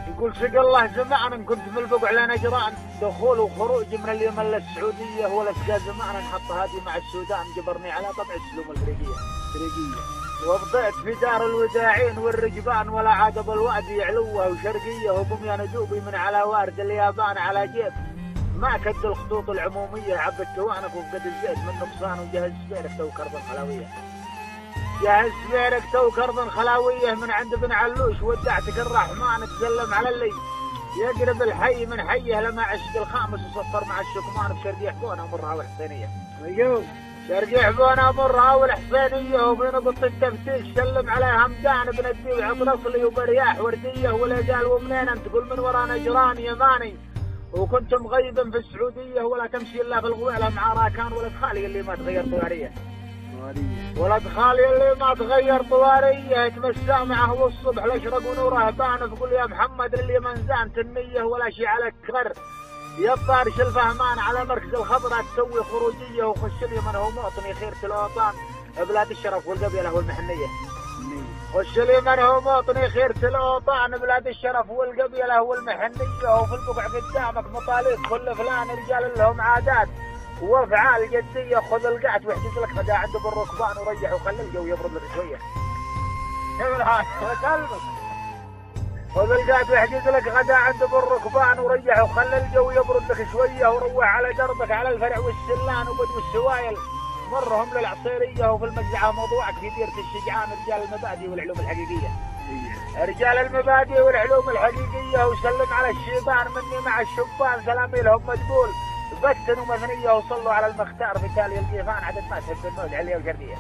يقول سق الله زمان كنت في البقع لنجران، دخول وخروج من اليمن للسعوديه ولا سقى زمان نحط هذه مع السودان جبرني على طبع السلوم الفريقيه. وبضعت في دار الوداعين والرجبان ولا عاد بالوادي يعلوه وشرقيه وبميان دوبي من على وارد اليابان على جيب ما كد الخطوط العموميه عبت توانف وفقد الزيت من نقصان وجهز سبيرك تو كرب خلاويه. جهز سبيرك تو كرب خلاويه من عند بن علوش ودعتك الرحمن تسلم على اللي يقرب الحي من حيه لما عشق الخامس وصفر مع الشكمان بشرقي حبونه مرها والحسينيه. شرقي حبونه مرها والحسينيه وبنقط التفتيش سلم على همدان بن الديو عطر اصلي وبرياح ورديه ولا قال ومنين انت تقول من ورا نجران يماني وكنت مغيبا في السعوديه ولا تمشي الا في الغويله مع راكان ولد خالي اللي ما تغير طواريه. ولد خالي اللي ما تغير طواريه يتمسى معه والصبح الاشرق ونوره بان تقول يا محمد اللي منزان تنيه ولا شي على كغر يا طارش الفهمان على مركز الخضراء تسوي خروجيه وخش لي من هو مواطني خيرة الاوطان بلاد الشرف والقبيله والمحنيه. خش لي من هو مواطني خيرة الاوطان بلاد الشرف والقبيله والمحنيه وفي البقع قدامك مطاليق كل فلان رجال لهم عادات وافعال جديه خذ القعت واحجز لك غدا عنده بالركبان وريح وخلي الجو يبرد لك شويه. خذ القعت واحجز لك غدا عنده بالركبان وريح وخلي الجو يبرد لك شويه وروح على دربك على الفرع والسلان وبدو السوايل مرهم للعصيريه وفي المجزعه موضوعك في ديره الشجعان رجال المبادئ والعلوم الحقيقيه. رجال المبادئ والعلوم الحقيقيه وسلم على الشيبان مني مع الشبان سلامي لهم مدبول بتن ومثنيه وصلوا على المختار في تالي القيفان عدد ما تحب الموت عليه وجرديه.